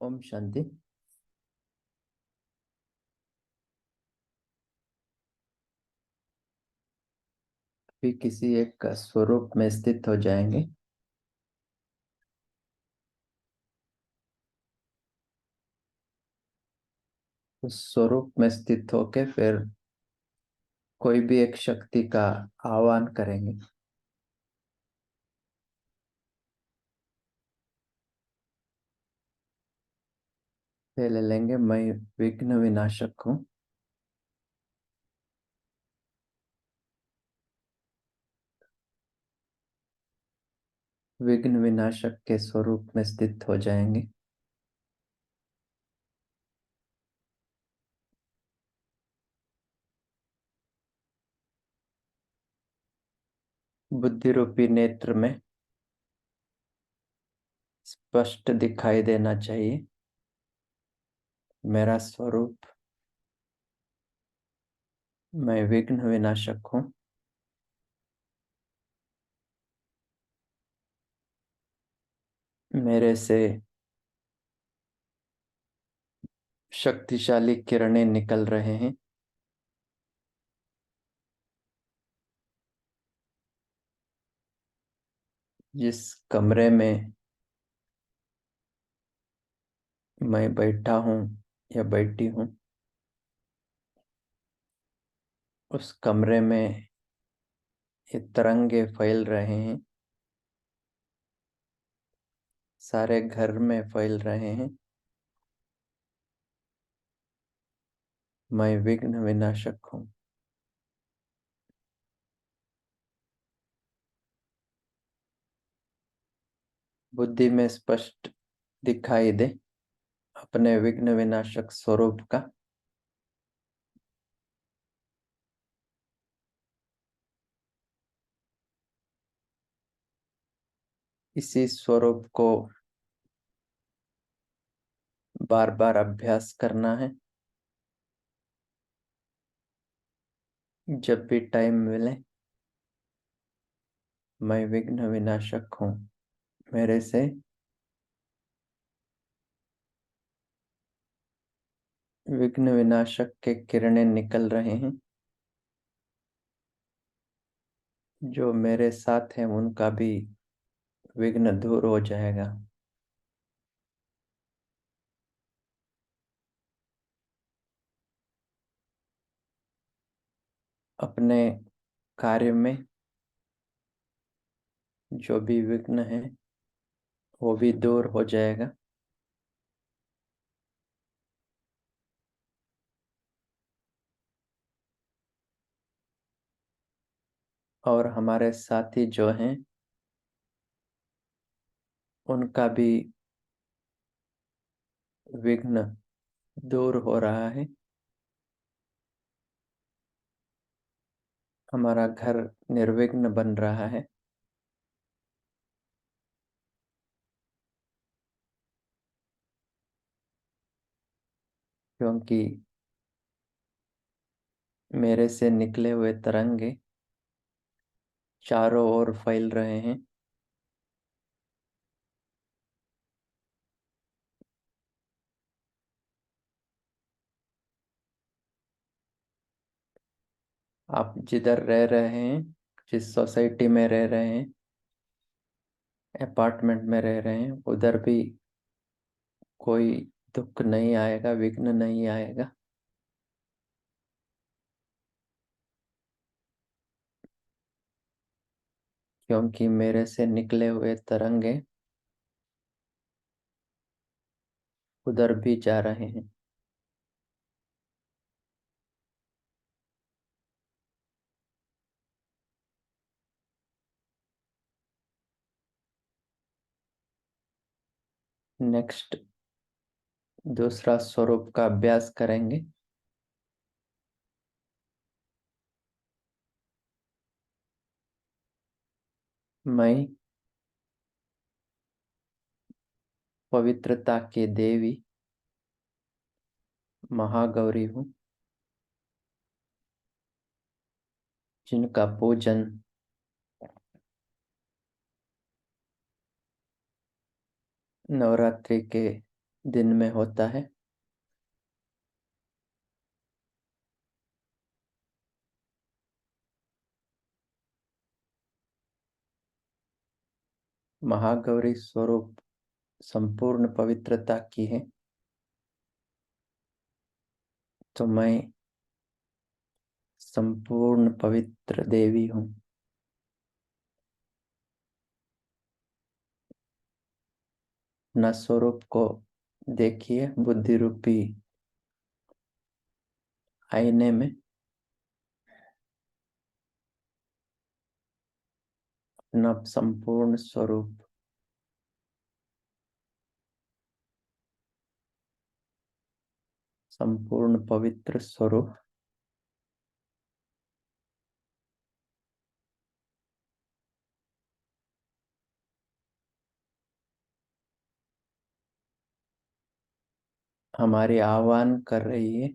ओम शांति। भी किसी एक स्वरूप में स्थित हो जाएंगे। उस स्वरूप में स्थित होके फिर कोई भी एक शक्ति का आह्वान करेंगे। पहले लेंगे, मैं विघ्न विनाशक हूँ। विघ्न विनाशक के स्वरूप में स्थित हो जाएंगे। बुद्धि रूपी नेत्र में स्पष्ट दिखाई देना चाहिए मेरा स्वरूप। मैं विघ्न विनाशक हूँ। मेरे से शक्तिशाली किरणें निकल रहे हैं। जिस कमरे में मैं बैठा हूँ या बैठी हूँ, उस कमरे में ये तरंगे फैल रहे हैं। सारे घर में फैल रहे हैं। मैं विघ्न विनाशक हूँ। बुद्धि में स्पष्ट दिखाई दे अपने विघ्न विनाशक स्वरूप का। इसी स्वरूप को बार बार अभ्यास करना है। जब भी टाइम मिले, मैं विघ्न विनाशक हूँ। मेरे से विघ्न विनाशक के किरणें निकल रहे हैं। जो मेरे साथ हैं उनका भी विघ्न दूर हो जाएगा। अपने कार्य में जो भी विघ्न है वो भी दूर हो जाएगा। और हमारे साथी जो हैं उनका भी विघ्न दूर हो रहा है। हमारा घर निर्विघ्न बन रहा है। क्योंकि मेरे से निकले हुए तरंगे चारों ओर फैल रहे हैं। आप जिधर रह रहे हैं, जिस सोसाइटी में रह रहे हैं, अपार्टमेंट में रह रहे हैं, उधर भी कोई दुख नहीं आएगा, विघ्न नहीं आएगा। क्योंकि मेरे से निकले हुए तरंगे उधर भी जा रहे हैं। नेक्स्ट दूसरा स्वरूप का अभ्यास करेंगे। मैं पवित्रता की देवी महागौरी हूँ, जिनका पूजन नवरात्रि के दिन में होता है। महागौरी स्वरूप संपूर्ण पवित्रता की है, तो मैं संपूर्ण पवित्र देवी हूँ। न स्वरूप को देखिए बुद्धि रूपी आईने में, न संपूर्ण स्वरूप संपूर्ण पवित्र स्वरूप हमारी आह्वान कर रही है।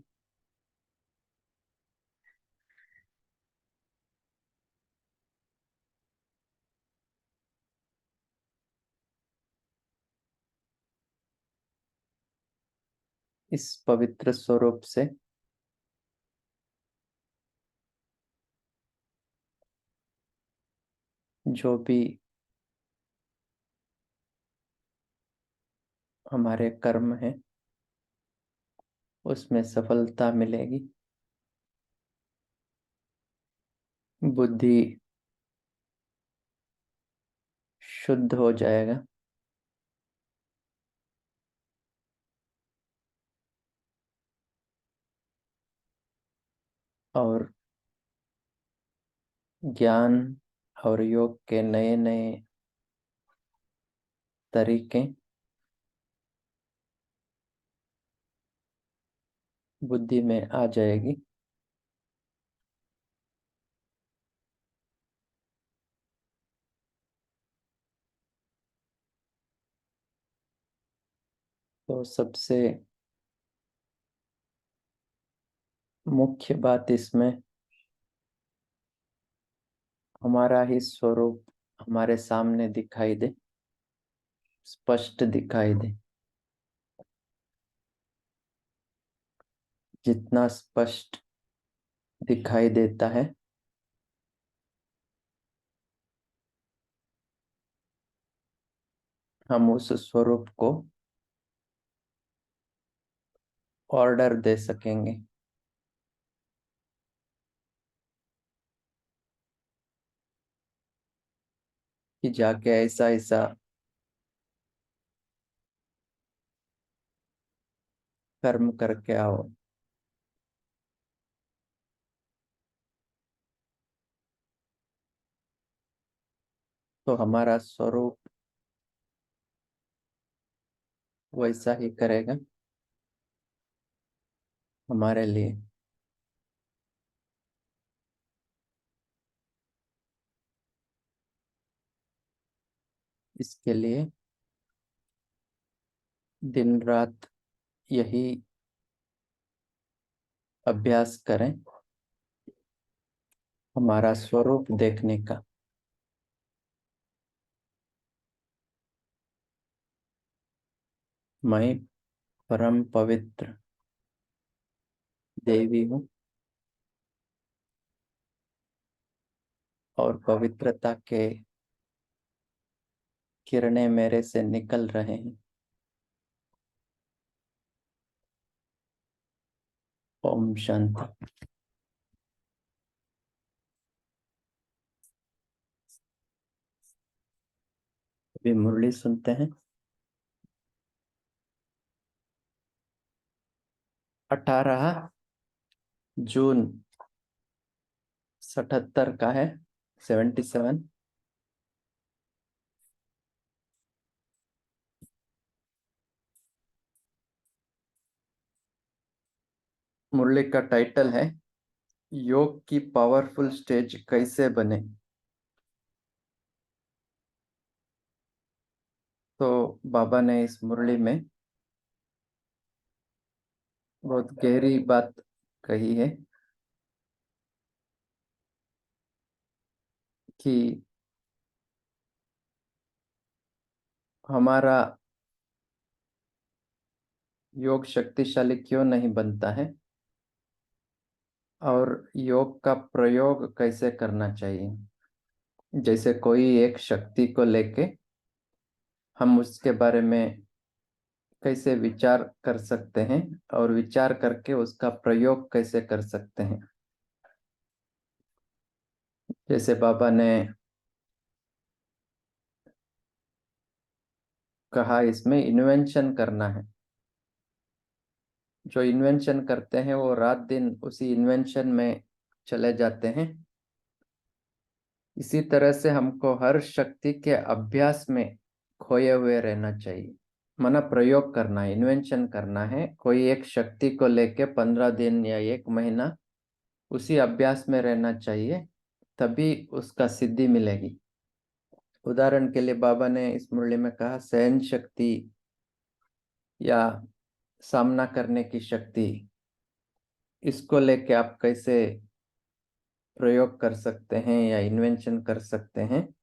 इस पवित्र स्वरूप से जो भी हमारे कर्म है उसमें सफलता मिलेगी। बुद्धि शुद्ध हो जाएगा और ज्ञान और योग के नए नए तरीके बुद्धि में आ जाएगी। तो सबसे मुख्य बात इसमें हमारा ही स्वरूप हमारे सामने दिखाई दे, स्पष्ट दिखाई दे। जितना स्पष्ट दिखाई देता है हम उस स्वरूप को ऑर्डर दे सकेंगे कि जाके ऐसा ऐसा कर्म करके आओ। तो हमारा स्वरूप वैसा ही करेगा हमारे लिए। इसके लिए दिन रात यही अभ्यास करें हमारा स्वरूप देखने का। मैं परम पवित्र देवी हूँ और पवित्रता के किरणें मेरे से निकल रहे हैं। ओम शांति। अभी मुरली सुनते हैं। 18 जून 77 का है। 77। मुरली का टाइटल है योग की पावरफुल स्टेज कैसे बने। तो बाबा ने इस मुरली में बहुत गहरी बात कही है कि हमारा योग शक्तिशाली क्यों नहीं बनता है और योग का प्रयोग कैसे करना चाहिए। जैसे कोई एक शक्ति को लेके हम उसके बारे में कैसे विचार कर सकते हैं और विचार करके उसका प्रयोग कैसे कर सकते हैं। जैसे बाबा ने कहा इसमें इन्वेंशन करना है। जो इन्वेंशन करते हैं वो रात दिन उसी इन्वेंशन में चले जाते हैं। इसी तरह से हमको हर शक्ति के अभ्यास में खोए हुए रहना चाहिए। माना प्रयोग करना है, इन्वेंशन करना है। कोई एक शक्ति को लेके 15 दिन या 1 महीना उसी अभ्यास में रहना चाहिए, तभी उसका सिद्धि मिलेगी। उदाहरण के लिए बाबा ने इस मुरली में कहा सहन शक्ति या सामना करने की शक्ति, इसको लेके आप कैसे प्रयोग कर सकते हैं या इन्वेंशन कर सकते हैं,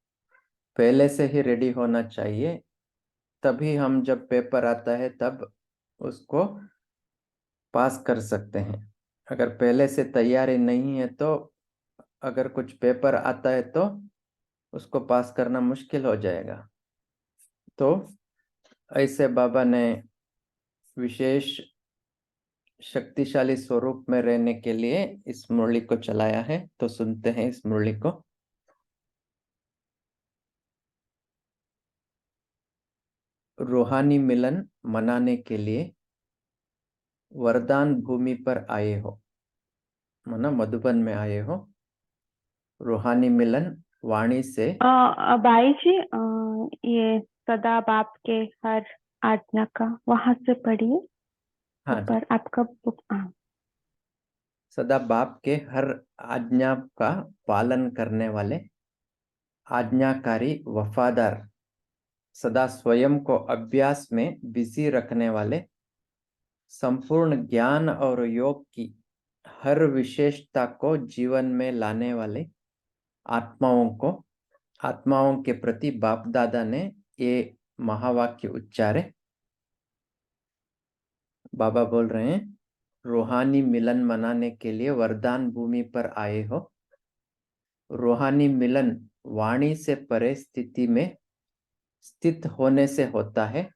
पहले से ही रेडी होना चाहिए। तभी हम जब पेपर आता है तब उसको पास कर सकते हैं। अगर पहले से तैयारी नहीं है तो अगर कुछ पेपर आता है तो उसको पास करना मुश्किल हो जाएगा। तो ऐसे बाबा ने विशेष शक्तिशाली स्वरूप में रहने के लिए इस मुरली को चलाया है। तो सुनते हैं इस मुरली को। रूहानी मिलन मनाने के लिए वरदान भूमि पर आए हो, माना मधुबन में आए हो। रूहानी मिलन वाणी से भाई जी, ये सदा बाप के हर आज्ञा का वहां से पढ़िए। हाँ, ऊपर आपका बुक। सदा बाप के हर आज्ञा का पालन करने वाले, आज्ञाकारी, वफादार, सदा स्वयं को अभ्यास में बिजी रखने वाले, संपूर्ण ज्ञान और योग की हर विशेषता को जीवन में लाने वाले आत्माओं के प्रति बाप दादा ने ये महावाक्य उच्चारे। बाबा बोल रहे हैं रूहानी मिलन मनाने के लिए वरदान भूमि पर आए हो। रूहानी मिलन वाणी से परे स्थिति में स्थित होने से होता है,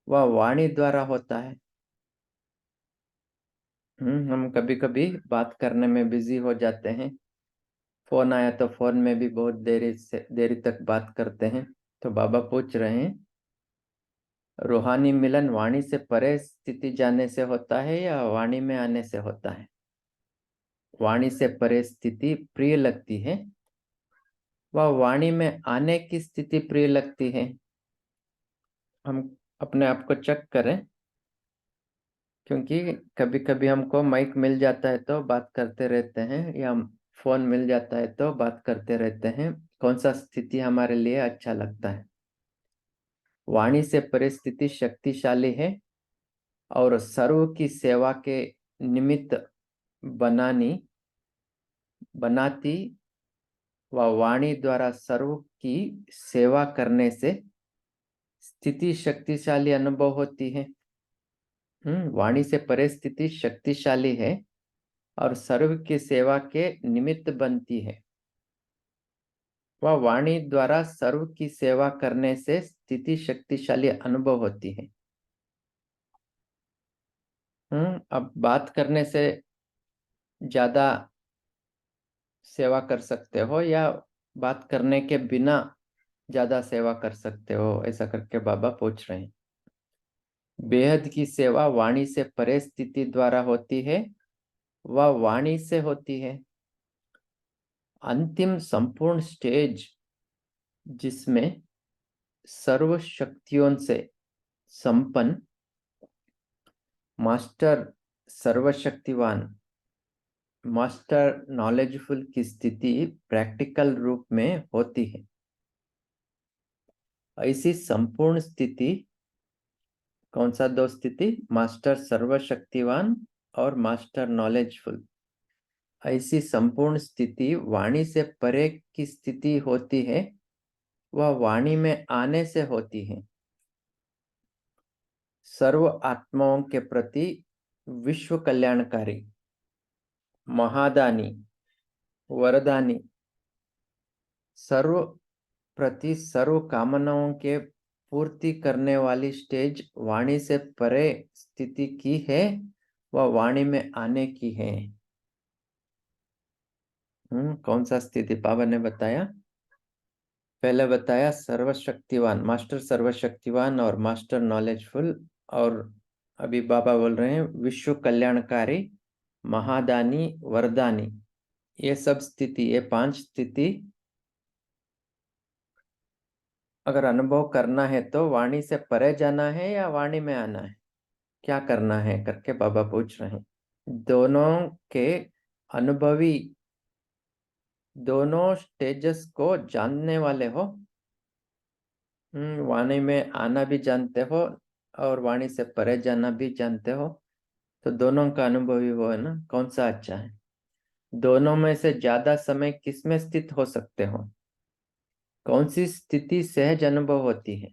वह वाणी द्वारा होता है। हम कभी कभी बात करने में बिजी हो जाते हैं। फोन आया तो फोन में भी बहुत देरी तक बात करते हैं। तो बाबा पूछ रहे हैं रूहानी मिलन वाणी से परे स्थिति जाने से होता है या वाणी में आने से होता है। वाणी से परे स्थिति प्रिय लगती है, वह वाणी में आने की स्थिति प्रिय लगती है। हम अपने आप को चेक करें, क्योंकि कभी कभी हमको माइक मिल जाता है तो बात करते रहते हैं, या फोन मिल जाता है तो बात करते रहते हैं। कौन सा स्थिति हमारे लिए अच्छा लगता है। वाणी से परिस्थिति शक्तिशाली है और सर्व की सेवा के निमित्त बनाती व वाणी द्वारा सर्व की सेवा करने से स्थिति शक्तिशाली अनुभव होती है। वाणी से परिस्थिति शक्तिशाली है और सर्व की सेवा के निमित्त बनती है। वह वाणी द्वारा सर्व की सेवा करने से स्थिति शक्तिशाली अनुभव होती है। अब बात करने से ज्यादा सेवा कर सकते हो या बात करने के बिना ज्यादा सेवा कर सकते हो, ऐसा करके बाबा पूछ रहे हैं। बेहद की सेवा वाणी से परे स्थिति द्वारा होती है, वह वाणी से होती है। अंतिम संपूर्ण स्टेज जिसमें सर्व शक्तियों से संपन्न मास्टर, सर्वशक्तिवान मास्टर नॉलेजफुल की स्थिति प्रैक्टिकल रूप में होती है। ऐसी संपूर्ण स्थिति, कौन सा दो स्थिति, मास्टर सर्वशक्तिवान और मास्टर नॉलेजफुल, ऐसी संपूर्ण स्थिति वाणी से परे की स्थिति होती है, वह वाणी में आने से होती है। सर्व आत्माओं के प्रति विश्व कल्याणकारी, महादानी, वरदानी, सर्व प्रति सर्व कामनाओं के पूर्ति करने वाली स्टेज वाणी से परे स्थिति की है, वह वाणी में आने की है। कौन सा स्थिति बाबा ने बताया? पहले बताया सर्वशक्तिवान, मास्टर सर्वशक्तिवान और मास्टर नॉलेजफुल, और अभी बाबा बोल रहे हैं विश्व कल्याणकारी, महादानी, वरदानी। ये सब स्थिति, ये 5 स्थिति अगर अनुभव करना है तो वाणी से परे जाना है या वाणी में आना है, क्या करना है करके बाबा पूछ रहे हैं। दोनों के अनुभवी, दोनों स्टेजेस को जानने वाले हो, वाणी में आना भी जानते हो और वाणी से परे जाना भी जानते हो, तो दोनों का अनुभवी हो, है ना? कौन सा अच्छा है? दोनों में से ज्यादा समय किस में स्थित हो सकते हो? कौन सी स्थिति सहज अनुभव होती है?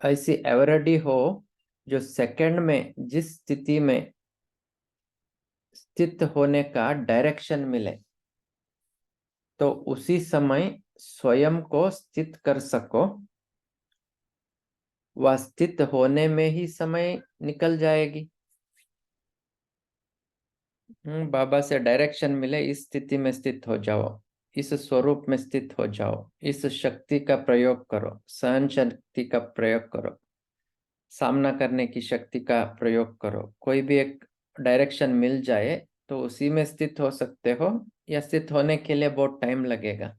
ऐसी एवरेडी हो जो सेकंड में जिस स्थिति में स्थित होने का डायरेक्शन मिले, तो उसी समय स्वयं को स्थित कर सको, वह स्थित होने में ही समय निकल जाएगी। बाबा से डायरेक्शन मिले, इस स्थिति में स्थित हो जाओ, इस स्वरूप में स्थित हो जाओ, इस शक्ति का प्रयोग करो, सहन शक्ति का प्रयोग करो, सामना करने की शक्ति का प्रयोग करो। कोई भी एक डायरेक्शन मिल जाए तो उसी में स्थित हो सकते हो, या स्थित होने के लिए बहुत टाइम लगेगा,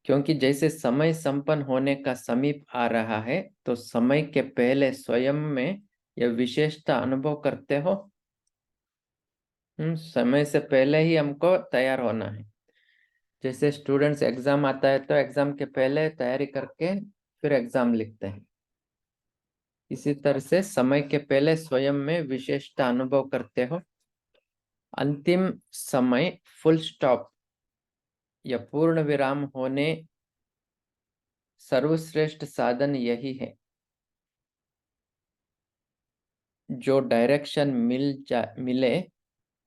क्योंकि जैसे समय संपन्न होने का समीप आ रहा है, तो समय के पहले स्वयं में यह विशेषता अनुभव करते हो। समय से पहले ही हमको तैयार होना है। जैसे स्टूडेंट्स एग्जाम आता है तो एग्जाम के पहले तैयारी करके फिर एग्जाम लिखते हैं, इसी तरह से समय के पहले स्वयं में विशेषता अनुभव करते हो। अंतिम समय फुल स्टॉप या पूर्ण विराम होने सर्वश्रेष्ठ साधन यही है। जो डायरेक्शन मिले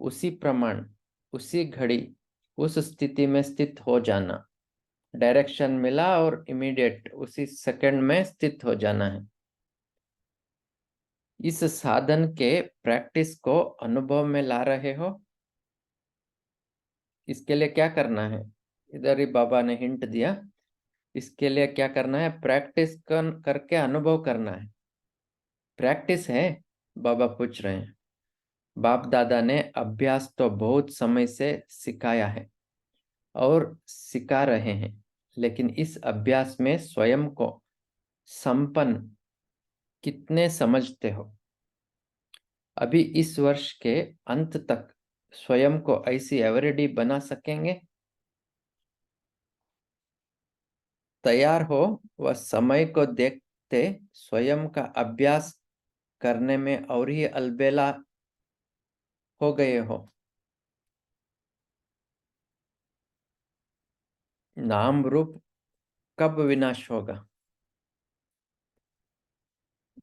उसी प्रमाण, उसी घड़ी, उस स्थिति में स्थित हो जाना। डायरेक्शन मिला और इमीडिएट उसी सेकंड में स्थित हो जाना है। इस साधन के प्रैक्टिस को अनुभव में ला रहे हो, इसके लिए क्या करना है? इधर ही बाबा ने हिंट दिया, इसके लिए क्या करना है? प्रैक्टिस करके अनुभव करना है। प्रैक्टिस है, बाबा पूछ रहे हैं। बाप दादा ने अभ्यास तो बहुत समय से सिखाया है और सिखा रहे हैं, लेकिन इस अभ्यास में स्वयं को संपन्न कितने समझते हो? अभी इस वर्ष के अंत तक स्वयं को ऐसी एवरेडी बना सकेंगे? तैयार हो वह समय को देखते स्वयं का अभ्यास करने में और ही अलबेला हो गए हो। नाम रूप कब विनाश होगा,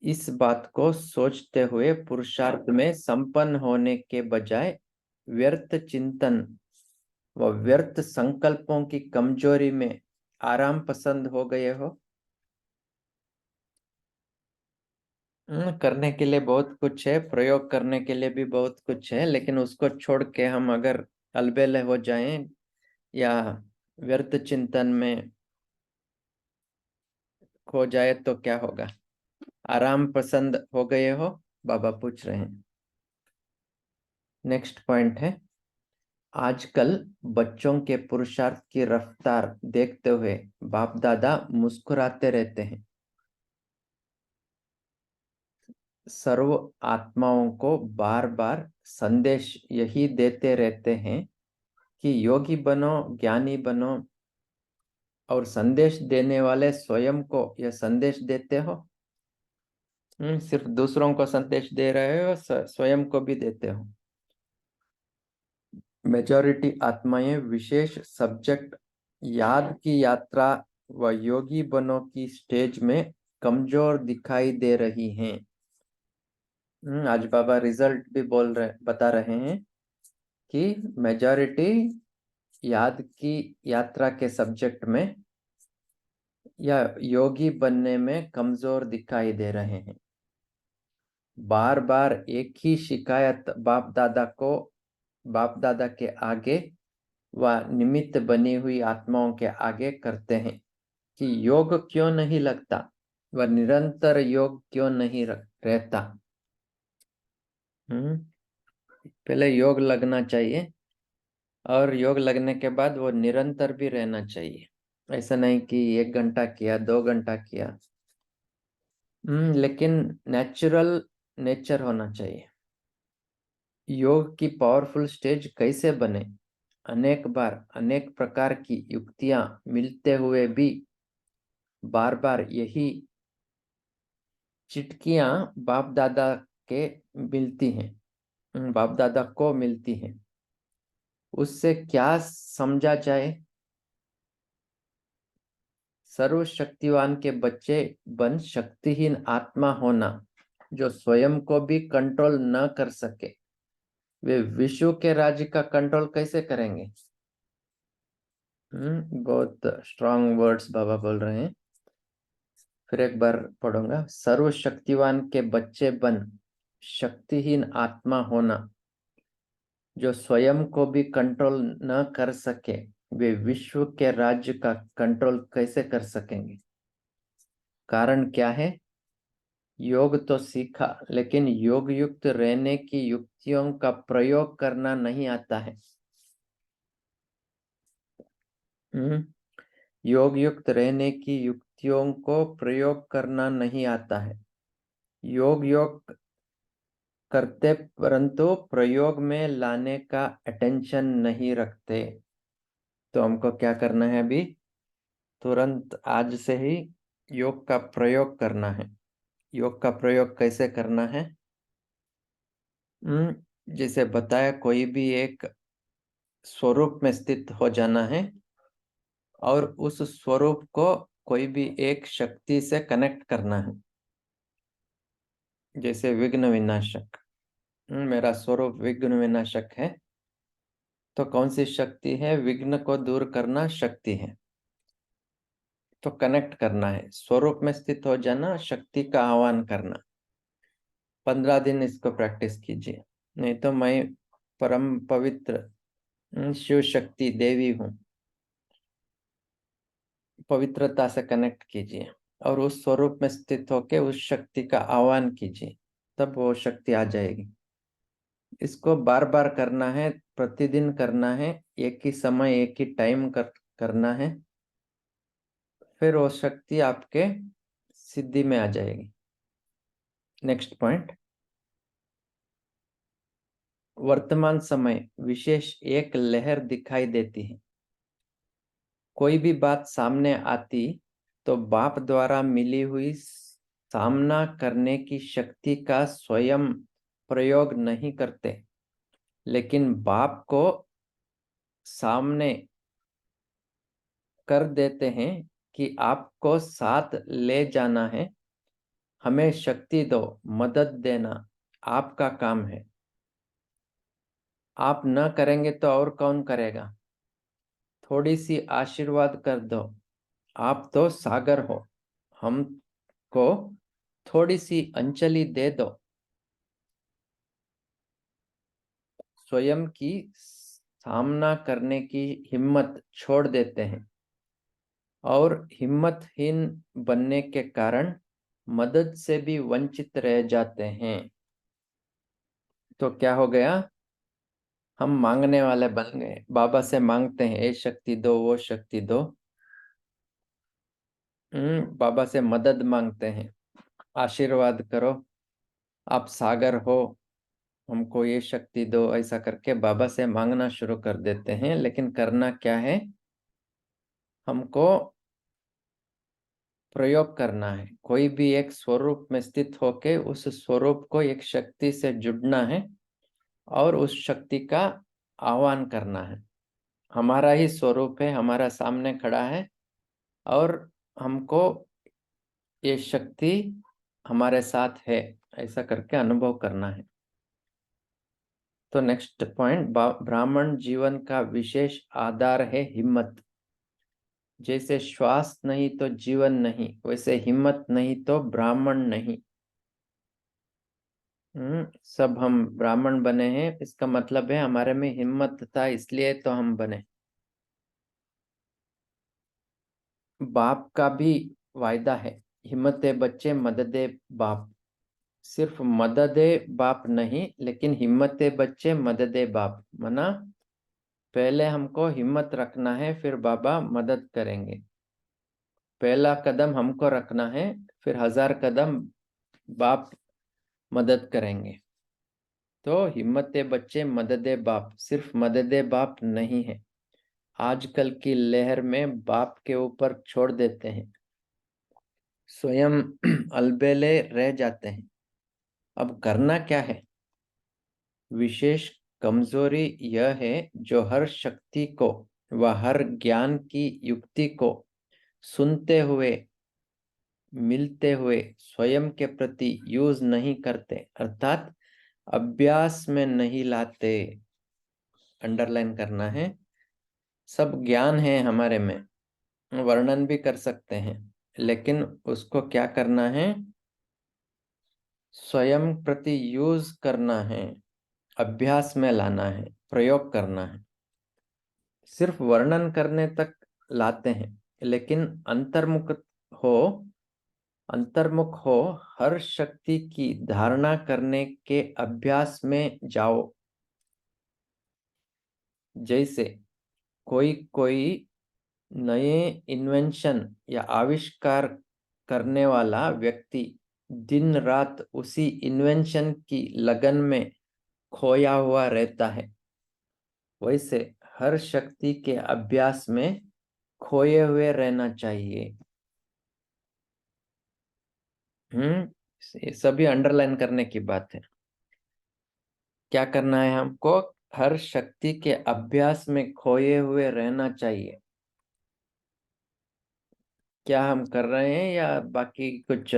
इस बात को सोचते हुए पुरुषार्थ में संपन्न होने के बजाय व्यर्थ चिंतन व व्यर्थ संकल्पों की कमजोरी में आराम पसंद हो गए हो। करने के लिए बहुत कुछ है, प्रयोग करने के लिए भी बहुत कुछ है, लेकिन उसको छोड़ के हम अगर अलबेले हो जाएं या व्यर्थ चिंतन में खो जाए तो क्या होगा? आराम पसंद हो गए हो, बाबा पूछ रहे हैं। नेक्स्ट पॉइंट है, आजकल बच्चों के पुरुषार्थ की रफ्तार देखते हुए बाप दादा मुस्कुराते रहते हैं। सर्व आत्माओं को बार बार संदेश यही देते रहते हैं कि योगी बनो, ज्ञानी बनो, और संदेश देने वाले स्वयं को यह संदेश देते हो। सिर्फ दूसरों को संदेश दे रहे हो, स्वयं को भी देते हो। मेजॉरिटी आत्माएं विशेष सब्जेक्ट याद की यात्रा वह योगी बनों की स्टेज में कमजोर दिखाई दे रही हैं। आज बाबा रिजल्ट भी बता रहे हैं कि मेजॉरिटी याद की यात्रा के सब्जेक्ट में या योगी बनने में कमजोर दिखाई दे रहे हैं। बार बार एक ही शिकायत बाप दादा के आगे व निमित्त बनी हुई आत्माओं के आगे करते हैं कि योग क्यों नहीं लगता, वह निरंतर योग क्यों नहीं रहता। पहले योग लगना चाहिए और योग लगने के बाद वो निरंतर भी रहना चाहिए। ऐसा नहीं कि 1 घंटा किया 2 घंटा किया। लेकिन नेचर होना चाहिए। योग की पावरफुल स्टेज कैसे बने? अनेक बार अनेक प्रकार की युक्तियां मिलते हुए भी बार बार यही चिटकियां बाप दादा के मिलती हैं, बाप दादा को मिलती हैं। उससे क्या समझा जाए? सर्वशक्तिवान के बच्चे बन शक्तिहीन आत्मा होना जो स्वयं को भी कंट्रोल न कर सके, वे विश्व के राज्य का कंट्रोल कैसे करेंगे? बहुत स्ट्रांग वर्ड्स बाबा बोल रहे हैं। फिर एक बार पढ़ूंगा। सर्वशक्तिवान के बच्चे बन शक्तिहीन आत्मा होना जो स्वयं को भी कंट्रोल न कर सके, वे विश्व के राज्य का कंट्रोल कैसे कर सकेंगे? कारण क्या है? योग तो सीखा लेकिन योग युक्त रहने की युक्तियों का प्रयोग करना नहीं आता है। योग युक्त रहने की युक्तियों को प्रयोग करना नहीं आता है। योग करते परंतु प्रयोग में लाने का अटेंशन नहीं रखते। तो हमको क्या करना है? अभी तुरंत आज से ही योग का प्रयोग करना है। योग का प्रयोग कैसे करना है? जैसे बताया, कोई भी एक स्वरूप में स्थित हो जाना है और उस स्वरूप को कोई भी एक शक्ति से कनेक्ट करना है। जैसे विघ्न विनाशक, मेरा स्वरूप विघ्न विनाशक है, तो कौन सी शक्ति है? विघ्न को दूर करना शक्ति है। तो कनेक्ट करना है, स्वरूप में स्थित हो जाना, शक्ति का आह्वान करना। 15 दिन इसको प्रैक्टिस कीजिए, नहीं तो मैं परम पवित्र शिव शक्ति देवी हूँ। पवित्रता से कनेक्ट कीजिए और उस स्वरूप में स्थित होकर उस शक्ति का आह्वान कीजिए, तब वो शक्ति आ जाएगी। इसको बार बार करना है, प्रतिदिन करना है, एक ही समय एक ही टाइम करना है। फिर वो शक्ति आपके सिद्धि में आ जाएगी। Next point. वर्तमान समय विशेष एक लहर दिखाई देती है। कोई भी बात सामने आती तो बाप द्वारा मिली हुई सामना करने की शक्ति का स्वयं प्रयोग नहीं करते, लेकिन बाप को सामने कर देते हैं कि आपको साथ ले जाना है, हमें शक्ति दो, मदद देना आपका काम है। आप न करेंगे तो और कौन करेगा? थोड़ी सी आशीर्वाद कर दो, आप तो सागर हो, हमको थोड़ी सी अंजलि दे दो। स्वयं की सामना करने की हिम्मत छोड़ देते हैं और हिम्मतहीन बनने के कारण मदद से भी वंचित रह जाते हैं। तो क्या हो गया? हम मांगने वाले बन गए, बाबा से मांगते हैं ये शक्ति दो वो शक्ति दो। बाबा से मदद मांगते हैं, आशीर्वाद करो, आप सागर हो, हमको ये शक्ति दो। ऐसा करके बाबा से मांगना शुरू कर देते हैं। लेकिन करना क्या है? हमको प्रयोग करना है। कोई भी एक स्वरूप में स्थित होके उस स्वरूप को एक शक्ति से जुड़ना है और उस शक्ति का आह्वान करना है। हमारा ही स्वरूप है, हमारा सामने खड़ा है और हमको ये शक्ति हमारे साथ है, ऐसा करके अनुभव करना है। तो नेक्स्ट पॉइंट, ब्राह्मण जीवन का विशेष आधार है हिम्मत। जैसे श्वास नहीं तो जीवन नहीं, वैसे हिम्मत नहीं तो ब्राह्मण नहीं। सब हम ब्राह्मण बने हैं, इसका मतलब है हमारे में हिम्मत था, इसलिए तो हम बने। बाप का भी वायदा है, हिम्मते बच्चे मददे बाप। सिर्फ मददे बाप नहीं, लेकिन हिम्मते बच्चे मददे बाप, मना पहले हमको हिम्मत रखना है, फिर बाबा मदद करेंगे। पहला कदम हमको रखना है, फिर 1000 कदम बाप मदद करेंगे। तो हिम्मते बच्चे मददे बाप, सिर्फ मददे बाप नहीं है। आजकल की लहर में बाप के ऊपर छोड़ देते हैं, स्वयं अलबेले रह जाते हैं। अब करना क्या है? विशेष कमजोरी यह है जो हर शक्ति को व हर ज्ञान की युक्ति को सुनते हुए, मिलते हुए स्वयं के प्रति यूज नहीं करते, अर्थात अभ्यास में नहीं लाते। अंडरलाइन करना है। सब ज्ञान है हमारे में, वर्णन भी कर सकते हैं, लेकिन उसको क्या करना है? स्वयं प्रति यूज करना है, अभ्यास में लाना है, प्रयोग करना है। सिर्फ वर्णन करने तक लाते हैं, लेकिन हो अंतर्मुख हो, हर शक्ति की धारणा करने के अभ्यास में जाओ। जैसे कोई कोई नए इन्वेंशन या आविष्कार करने वाला व्यक्ति दिन रात उसी इन्वेंशन की लगन में खोया हुआ रहता है, वैसे हर शक्ति के अभ्यास में खोए हुए रहना चाहिए। ये सभी अंडरलाइन करने की बात है। क्या करना है हमको? हर शक्ति के अभ्यास में खोए हुए रहना चाहिए। क्या हम कर रहे हैं, या बाकी कुछ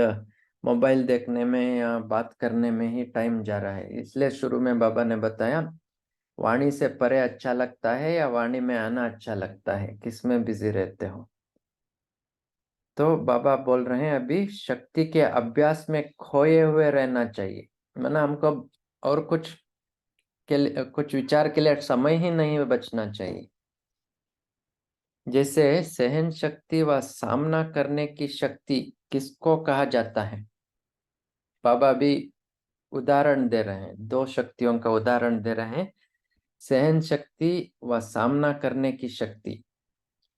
मोबाइल देखने में या बात करने में ही टाइम जा रहा है? इसलिए शुरू में बाबा ने बताया, वाणी से परे अच्छा लगता है या वाणी में आना अच्छा लगता है, किसमें बिजी रहते हो? तो बाबा बोल रहे हैं अभी शक्ति के अभ्यास में खोए हुए रहना चाहिए, माना हमको और कुछ विचार के लिए समय ही नहीं बचना चाहिए। जैसे सहन शक्ति व सामना करने की शक्ति किसको कहा जाता है? बाबा भी उदाहरण दे रहे हैं, 2 शक्तियों का उदाहरण दे रहे हैं। सहन शक्ति व सामना करने की शक्ति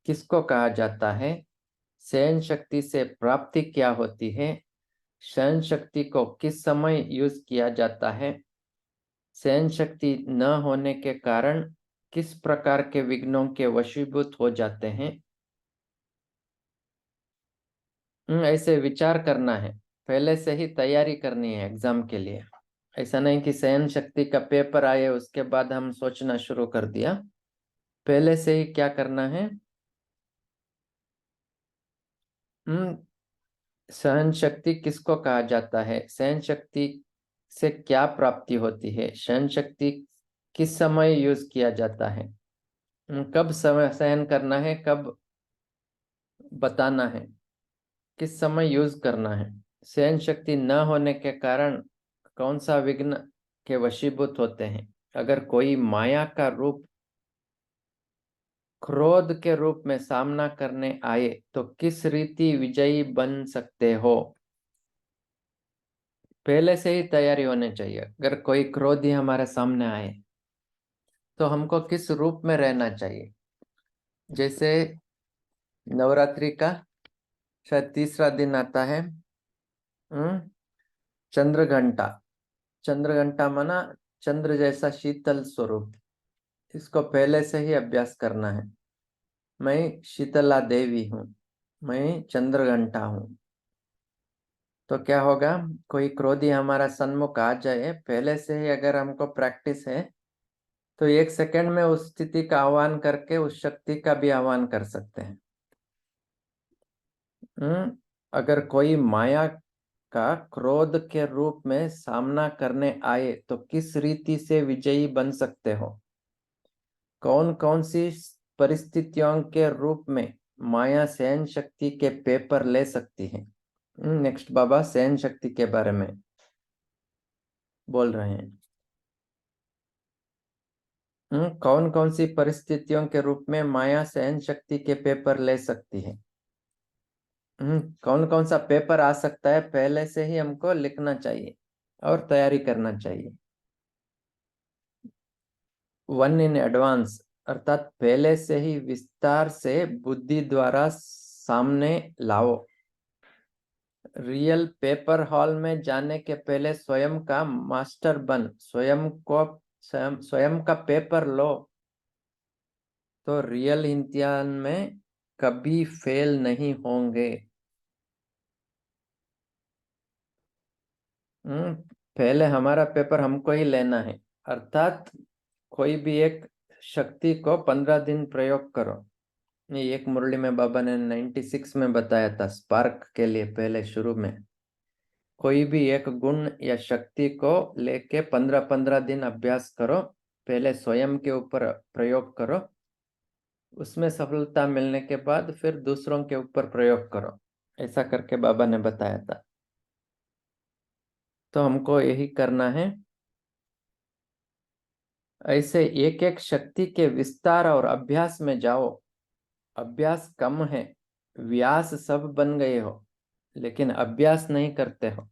किसको कहा जाता है? सहन शक्ति से प्राप्ति क्या होती है? सहन शक्ति को किस समय यूज किया जाता है? सहन शक्ति न होने के कारण किस प्रकार के विघ्नों के वशीभूत हो जाते हैं? ऐसे विचार करना है, पहले से ही तैयारी करनी है एग्जाम के लिए। ऐसा नहीं कि सहन शक्ति का पेपर आए उसके बाद हम सोचना शुरू कर दिया। पहले से ही क्या करना है? सहन शक्ति किसको कहा जाता है? सहन शक्ति से क्या प्राप्ति होती है? सहन शक्ति किस समय यूज किया जाता है? कब समय सहन करना है, कब बताना है, किस समय यूज करना है? सहन शक्ति न होने के कारण कौन सा विघ्न के वशीभूत होते हैं? अगर कोई माया का रूप क्रोध के रूप में सामना करने आए तो किस रीति विजयी बन सकते हो? पहले से ही तैयारी होनी चाहिए। अगर कोई क्रोधी हमारे सामने आए तो हमको किस रूप में रहना चाहिए? जैसे नवरात्रि का शायद तीसरा दिन आता है, चंद्र घंटा। चंद्र घंटा माना चंद्र जैसा शीतल स्वरूप, इसको पहले से ही अभ्यास करना है। मैं शीतला देवी हूँ, मैं चंद्र घंटा हूँ। तो क्या होगा? कोई क्रोधी हमारा सन्मुख आ जाए, पहले से ही अगर हमको प्रैक्टिस है तो 1 सेकंड में उस स्थिति का आह्वान करके उस शक्ति का भी आह्वान कर सकते हैं। अगर कोई माया का क्रोध के रूप में सामना करने आए तो किस रीति से विजयी बन सकते हो? कौन कौन सी परिस्थितियों के रूप में माया सहन शक्ति के पेपर ले सकती है? नेक्स्ट बाबा सहन शक्ति के बारे में बोल रहे हैं। कौन कौन सी परिस्थितियों के रूप में माया सहन शक्ति के पेपर ले सकती है? कौन कौन सा पेपर आ सकता है, पहले से ही हमको लिखना चाहिए और तैयारी करना चाहिए। 1 in एडवांस, अर्थात पहले से ही विस्तार से बुद्धि द्वारा सामने लाओ। रियल पेपर हॉल में जाने के पहले स्वयं का मास्टर बन, स्वयं का पेपर लो, तो रियल इम्तिहान में कभी फेल नहीं होंगे। पहले हमारा पेपर हमको ही लेना है, अर्थात कोई भी एक शक्ति को 15 दिन प्रयोग करो। ये एक मुरली में बाबा ने 96 में बताया था, स्पार्क के लिए पहले शुरू में। कोई भी एक गुण या शक्ति को लेके 15-15 दिन अभ्यास करो, पहले स्वयं के ऊपर प्रयोग करो, उसमें सफलता मिलने के बाद फिर दूसरों के ऊपर प्रयोग करो। ऐसा करके बाबा ने बताया था। तो हमको यही करना है। ऐसे एक एक शक्ति के विस्तार और अभ्यास में जाओ। अभ्यास कम है, व्यास सब बन गए हो, लेकिन अभ्यास नहीं करते हो।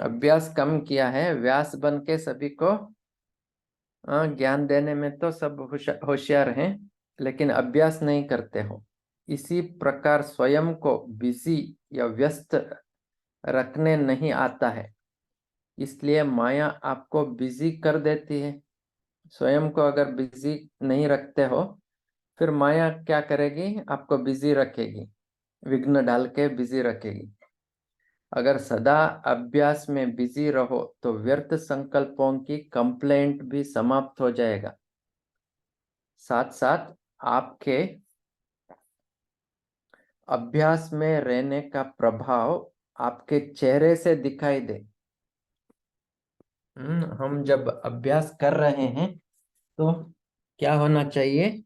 अभ्यास कम किया है, व्यास बन के सभी को ज्ञान देने में तो सब होशियार हैं, लेकिन अभ्यास नहीं करते हो। इसी प्रकार स्वयं को बिजी या व्यस्त रखने नहीं आता है, इसलिए माया आपको बिजी कर देती है। स्वयं को अगर बिजी नहीं रखते हो, फिर माया क्या करेगी? आपको बिजी रखेगी, विघ्न डाल के बिजी रखेगी। अगर सदा अभ्यास में बिजी रहो तो व्यर्थ संकल्पों की कंप्लेंट भी समाप्त हो जाएगा। साथ साथ आपके अभ्यास में रहने का प्रभाव आपके चेहरे से दिखाई दे। हम जब अभ्यास कर रहे हैं तो क्या होना चाहिए?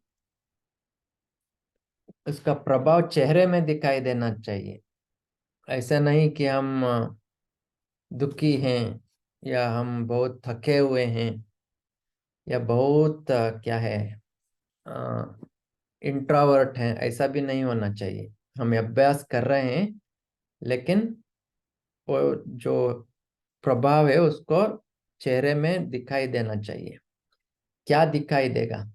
उसका प्रभाव चेहरे में दिखाई देना चाहिए। ऐसा नहीं कि हम दुखी हैं, या हम बहुत थके हुए हैं, या बहुत क्या है, इंट्रोवर्ट हैं, ऐसा भी नहीं होना चाहिए। हम अभ्यास कर रहे हैं, लेकिन वो जो प्रभाव है उसको चेहरे में दिखाई देना चाहिए। क्या दिखाई देगा?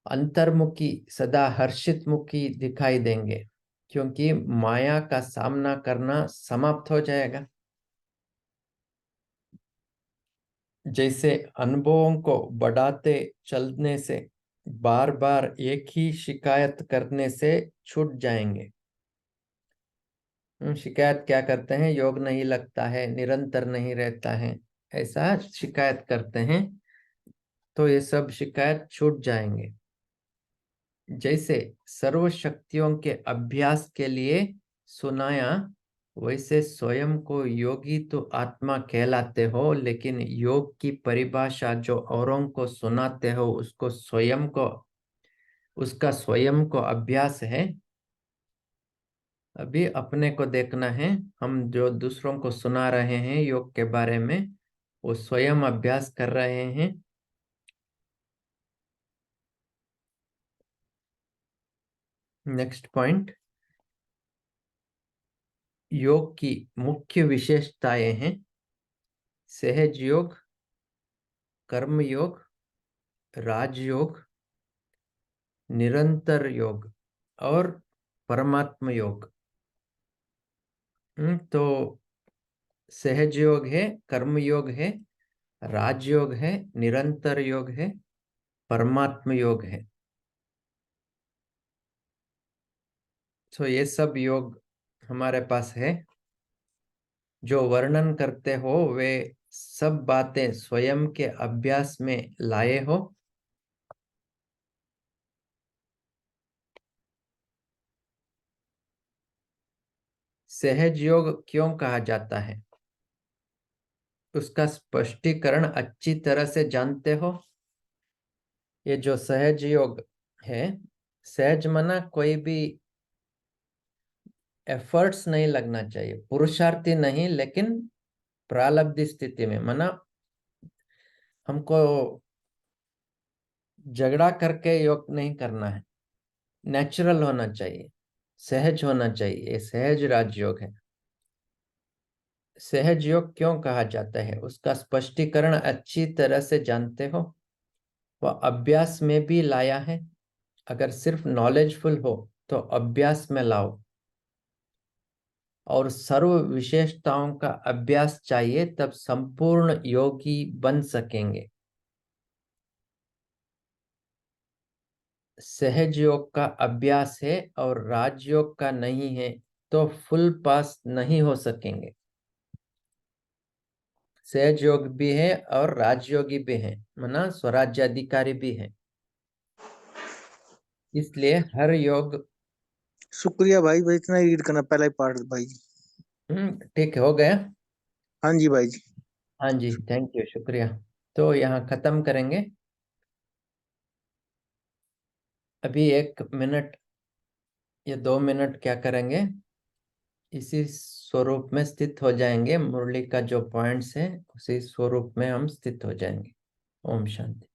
अंतर्मुखी, सदा हर्षित मुखी दिखाई देंगे, क्योंकि माया का सामना करना समाप्त हो जाएगा। जैसे अनुभवों को बढ़ाते चलने से बार बार एक ही शिकायत करने से छूट जाएंगे। शिकायत क्या करते हैं? योग नहीं लगता है, निरंतर नहीं रहता है, ऐसा शिकायत करते हैं, तो ये सब शिकायत छूट जाएंगे। जैसे सर्व शक्तियों के अभ्यास के लिए सुनाया, वैसे स्वयं को योगी तो आत्मा कहलाते हो, लेकिन योग की परिभाषा जो औरों को सुनाते हो उसका स्वयं को अभ्यास है। अभी अपने को देखना है, हम जो दूसरों को सुना रहे हैं योग के बारे में, वो स्वयं अभ्यास कर रहे हैं। नेक्स्ट पॉइंट, योग की मुख्य विशेषताएं हैं सहज योग, कर्म योग, राजयोग, निरंतर योग और परमात्म योग। तो सहज योग है, कर्म योग है, राजयोग है, निरंतर योग है, परमात्म योग है। तो ये सब योग हमारे पास है। जो वर्णन करते हो वे सब बातें स्वयं के अभ्यास में लाए हो। सहज योग क्यों कहा जाता है, उसका स्पष्टीकरण अच्छी तरह से जानते हो? ये जो सहज योग है, सहज मना कोई भी एफर्ट्स नहीं लगना चाहिए, पुरुषार्थी नहीं, लेकिन प्रारब्ध स्थिति में, मना हमको झगड़ा करके योग नहीं करना है, नेचुरल होना चाहिए, सहज होना चाहिए। ये सहज राजयोग है। सहज योग क्यों कहा जाता है, उसका स्पष्टीकरण अच्छी तरह से जानते हो? वह अभ्यास में भी लाया है। अगर सिर्फ नॉलेजफुल हो तो अभ्यास में लाओ, और सर्व विशेषताओं का अभ्यास चाहिए, तब संपूर्ण योगी बन सकेंगे। सहज योग का अभ्यास है और राजयोग का नहीं है, तो फुल पास नहीं हो सकेंगे। सहज योग भी है और राजयोगी भी है, माना स्वराज्याधिकारी भी है। इसलिए हर योग शुक्रिया भाई, भाई इतना रीड करना पहला ही पार्ट भाई जी। ठीक है, हो गया। हाँ जी भाई जी। हाँ जी, थैंक यू, शुक्रिया। तो यहाँ खत्म करेंगे। अभी 1 मिनट या 2 मिनट क्या करेंगे, इसी स्वरूप में स्थित हो जाएंगे। मुरली का जो पॉइंट्स है उसी स्वरूप में हम स्थित हो जाएंगे। ओम शांति।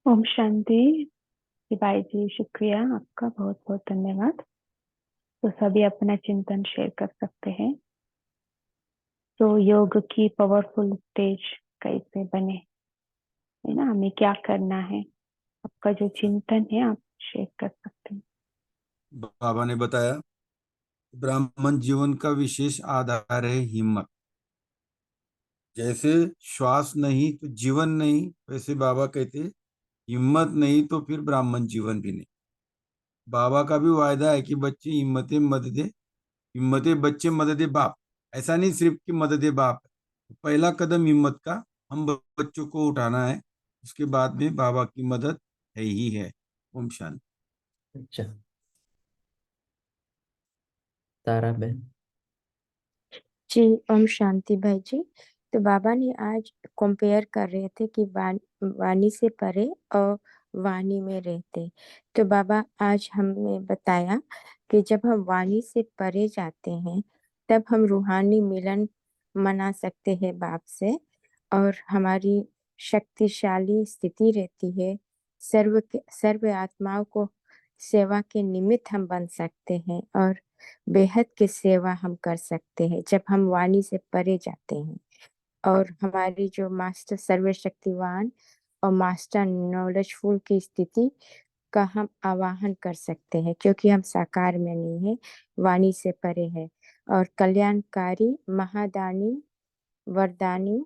ओम शांति। भाई जी शुक्रिया, आपका बहुत बहुत धन्यवाद। तो सभी अपना चिंतन शेयर कर सकते हैं। तो योग की पावरफुल स्टेज कैसे बने, है ना, हमें क्या करना है, आपका जो चिंतन है आप शेयर कर सकते हैं। बाबा ने बताया, ब्राह्मण जीवन का विशेष आधार है हिम्मत। जैसे श्वास नहीं तो जीवन नहीं, वैसे बाबा कहते हिम्मत नहीं तो फिर ब्राह्मण जीवन भी नहीं। बाबा का भी वायदा है कि बच्चे हिम्मतें मददे, हिम्मतें बच्चे मददे बाप। ऐसा नहीं सिर्फ कि मददे बाप, पहला कदम हिम्मत का हम बच्चों को उठाना है, उसके बाद में बाबा की मदद है ही है। ओम शांति। अच्छा, तारा बहन। जी ओम शांति भाई जी। तो बाबा ने आज कंपेयर कर रहे थे कि वाणी से परे और वाणी में रहते। तो बाबा आज हमें बताया कि जब हम वाणी से परे जाते हैं तब हम रूहानी मिलन मना सकते हैं बाप से, और हमारी शक्तिशाली स्थिति रहती है। सर्व आत्माओं को सेवा के निमित्त हम बन सकते हैं और बेहद की सेवा हम कर सकते हैं जब हम वाणी से परे जाते हैं। और हमारी जो मास्टर सर्वशक्तिवान और मास्टर नॉलेजफुल की स्थिति का हम आवाहन कर सकते हैं, क्योंकि हम साकार में नहीं है, वाणी से परे है। और कल्याणकारी महादानी वरदानी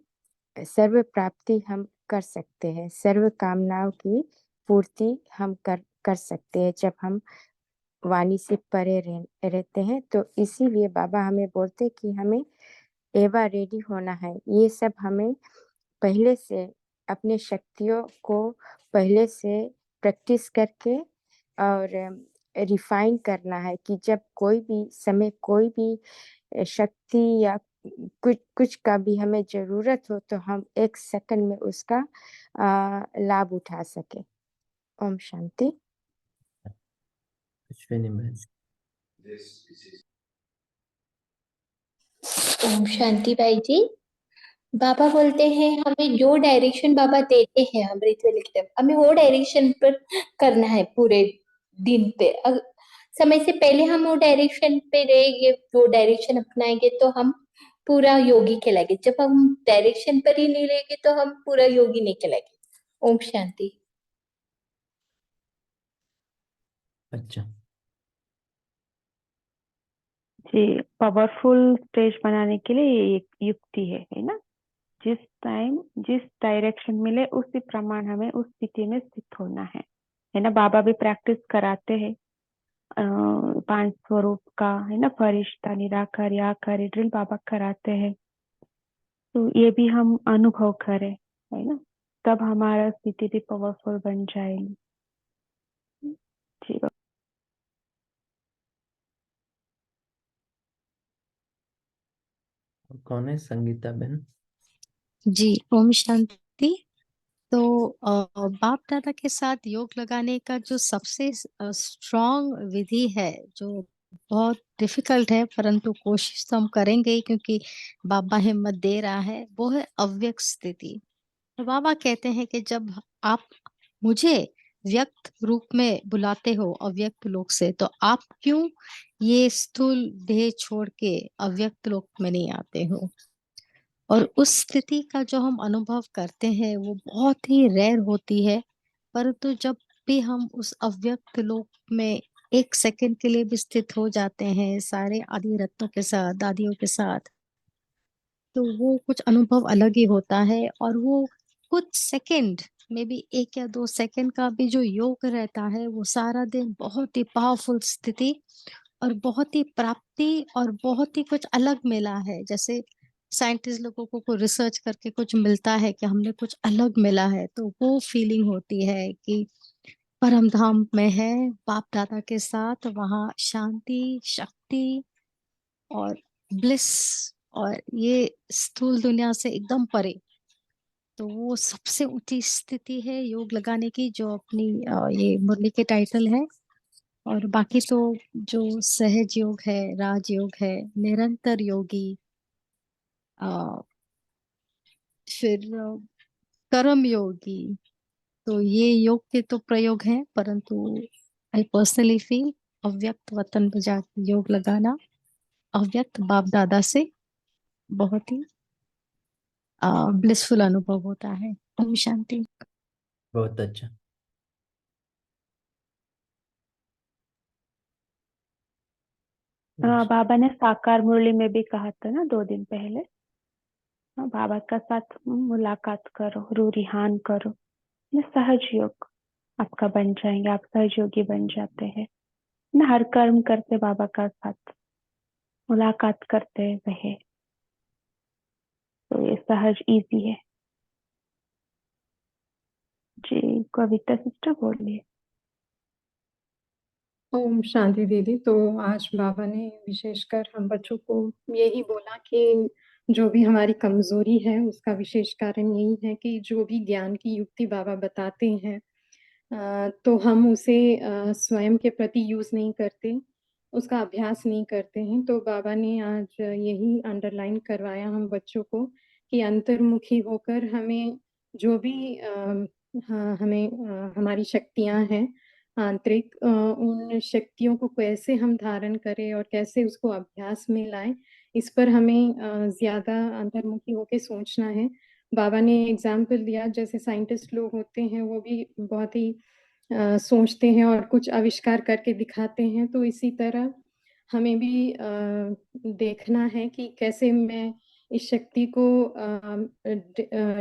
सर्व प्राप्ति हम कर सकते हैं, सर्व कामनाओं की पूर्ति हम कर सकते हैं जब हम वाणी से परे रहते हैं। तो इसीलिए बाबा हमें बोलते कि हमें एवा रेडी होना है। ये सब हमें पहले से अपने शक्तियों को पहले से प्रैक्टिस करके और रिफाइन करना है कि जब कोई भी समय कोई भी शक्ति या कुछ का भी हमें जरूरत हो तो हम 1 सेकंड में उसका लाभ उठा सके। ओम शांति। अश्विनी मैम। ओम शांति भाई जी। बाबा बोलते हैं हमें जो डायरेक्शन बाबा देते हैं अमृत वेले की तरफ, हमें वो डायरेक्शन पर करना है पूरे दिन पे। समय से पहले हम वो डायरेक्शन पे रहेंगे, वो डायरेक्शन अपनाएंगे तो हम पूरा योगी कहलाएंगे। जब हम डायरेक्शन पर ही नहीं रहेंगे तो हम पूरा योगी नहीं कहलाएंगे। ओम शांति। अच्छा जी, पावरफुल स्टेज बनाने के लिए ये एक युक्ति है ना। जिस टाइम जिस डायरेक्शन मिले उसी प्रमाण हमें उस स्थिति में स्थित होना है ना। बाबा भी प्रैक्टिस कराते हैं 5 स्वरूप का, है ना। फरिश्ता, निराकारी, आकारी ड्रिल बाबा कराते हैं। तो ये भी हम अनुभव करें, है ना, तब हमारा स्थिति भी पावरफुल बन जाएगी। जी कौन है? संगीता बहन। जी ओम शांति। तो बाप दादा के साथ योग लगाने का जो सबसे स्ट्रॉन्ग विधि है, जो बहुत डिफिकल्ट है परंतु कोशिश तो हम करेंगे ही क्योंकि बाबा हिम्मत दे रहा है, वो है अव्यक्त स्थिति। तो बाबा कहते हैं कि जब आप मुझे व्यक्त रूप में बुलाते हो अव्यक्त लोक से, तो आप क्यों ये स्थूल देह छोड़ के अव्यक्त लोक में नहीं आते हो। और उस स्थिति का जो हम अनुभव करते हैं वो बहुत ही रेयर होती है, परंतु जब भी हम उस अव्यक्त लोक में 1 सेकंड के लिए भी स्थित हो जाते हैं सारे आदि रत्नों के साथ, दादियों के साथ, तो वो कुछ अनुभव अलग ही होता है। और वो कुछ सेकंड में भी 1 या 2 सेकंड का भी जो योग रहता है वो सारा दिन बहुत ही पावरफुल स्थिति और बहुत ही प्राप्ति और बहुत ही कुछ अलग मिला है। जैसे साइंटिस्ट लोगों को रिसर्च करके कुछ मिलता है कि हमने कुछ अलग मिला है, तो वो फीलिंग होती है कि परम धाम में है बाप दादा के साथ, वहाँ शांति, शक्ति और ब्लिस, और ये स्थूल दुनिया से एकदम परे। तो वो सबसे ऊंची स्थिति है योग लगाने की, जो अपनी ये मुरली के टाइटल है। और बाकी तो जो सहज योग है, राजयोग है, निरंतर योगी, फिर कर्म योगी, तो ये योग के तो प्रयोग हैं, परंतु आई पर्सनली फील अव्यक्त वतन पे जाके योग लगाना अव्यक्त बाप दादा से बहुत ही ब्लिसफुल अनुभव होता है। ओम शांति। बहुत अच्छा। बाबा ने साकार मुरली में भी कहा था ना 2 दिन पहले, बाबा का साथ मुलाकात करो, रूरिहान करो, ना सहज योग आपका बन जाएंगे, आप सहज योगी बन जाते हैं ना। हर कर्म करते बाबा का साथ मुलाकात करते रहे, तो ये सहज इजी है। जी कविता सिस्टर बोलिए। ओम शांति दीदी। तो आज बाबा ने विशेषकर हम बच्चों को यही बोला कि जो भी हमारी कमजोरी है उसका विशेष कारण यही है कि जो भी ज्ञान की युक्ति बाबा बताते हैं तो हम उसे स्वयं के प्रति यूज नहीं करते, उसका अभ्यास नहीं करते हैं। तो बाबा ने आज यही अंडरलाइन करवाया हम बच्चों को कि अंतर्मुखी होकर हमें जो भी हमें हमारी शक्तियां हैं आंतरिक, उन शक्तियों को कैसे हम धारण करें और कैसे उसको अभ्यास में लाएं, इस पर हमें ज्यादा अंतर्मुखी होकर सोचना है। बाबा ने एग्जाम्पल दिया, जैसे साइंटिस्ट लोग होते हैं वो भी बहुत ही सोचते हैं और कुछ आविष्कार करके दिखाते हैं, तो इसी तरह हमें भी देखना है कि कैसे मैं इस शक्ति को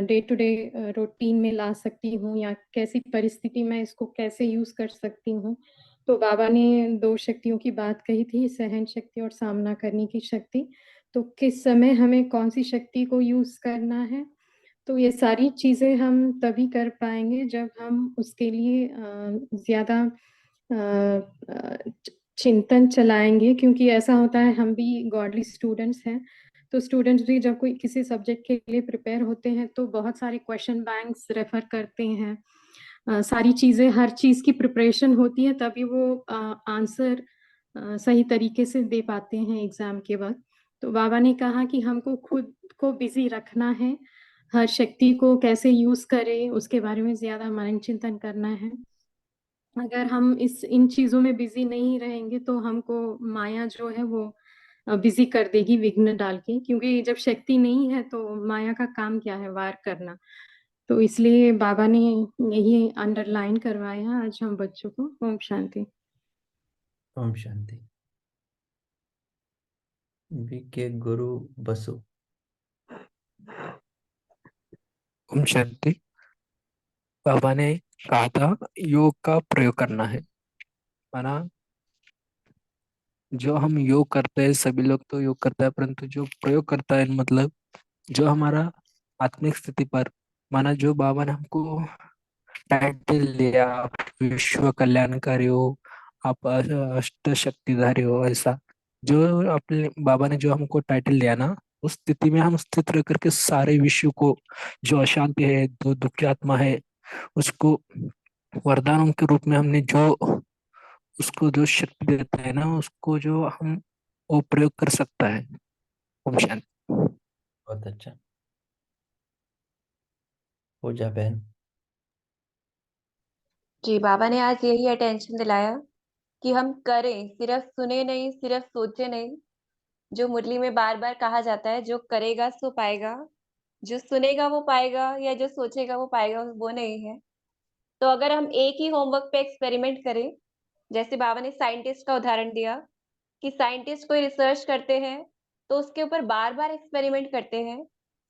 डे टू डे रूटीन में ला सकती हूँ, या कैसी परिस्थिति में इसको कैसे यूज कर सकती हूँ। तो बाबा ने 2 शक्तियों की बात कही थी, सहन शक्ति और सामना करने की शक्ति। तो किस समय हमें कौन सी शक्ति को यूज करना है, तो ये सारी चीजें हम तभी कर पाएंगे जब हम उसके लिए ज्यादा चिंतन चलाएंगे। क्योंकि ऐसा होता है, हम भी गॉडली स्टूडेंट्स हैं, तो स्टूडेंट्स भी जब कोई किसी सब्जेक्ट के लिए प्रिपेयर होते हैं तो बहुत सारे क्वेश्चन बैंक्स रेफर करते हैं। सारी चीजें, हर चीज की प्रिपरेशन होती है, तभी वो आंसर सही तरीके से दे पाते हैं एग्जाम के बाद। तो बाबा ने कहा कि हमको खुद को बिजी रखना है, हर शक्ति को कैसे यूज करें उसके बारे में ज्यादा मनन चिंतन करना है। अगर हम इन चीजों में बिजी नहीं रहेंगे तो हमको माया जो है वो बिजी कर देगी विघ्न डाल के। क्योंकि जब शक्ति नहीं है तो माया का काम क्या है, वार करना। तो इसलिए बाबा ने यही अंडरलाइन करवाया आज हम बच्चों को। ओम शांति। ओम शांति। के गुरु बसु। ओम शांति। बाबा ने कहा था योग का प्रयोग करना है, माना जो हम योग करते हैं, सभी लोग तो योग करता है, परंतु जो प्रयोग करता है मतलब जो हमारा आत्मिक स्थिति पर, माना जो बाबा ने हमको टाइटल दिया, आप विश्व कल्याणकारी हो, आप अष्ट शक्तिधारी हो, ऐसा जो अपने बाबा ने जो हमको टाइटल दिया ना, उस स्थिति में हम स्थित रह करके सारे विश्व को, जो अशांति है, जो दुखी आत्मा है, उसको वरदानों के रूप में हमने जो उसको जो शक्ति देता है ना, उसको जो हम वो प्रयोग कर सकता है। ओम शांति। बहुत अच्छा। पूजा बहन। जी, बाबा ने आज यही अटेंशन दिलाया कि हम करें, सिर्फ सुने नहीं, सिर्फ सोचे नहीं। जो मुरली में बार बार कहा जाता है, जो करेगा सो पाएगा, जो सुनेगा वो पाएगा, या जो सोचेगा वो पाएगा, वो नहीं है। तो अगर हम एक ही होमवर्क पे एक्सपेरिमेंट करें, जैसे बाबा ने साइंटिस्ट का उदाहरण दिया कि साइंटिस्ट कोई रिसर्च करते हैं तो उसके ऊपर बार बार एक्सपेरिमेंट करते हैं।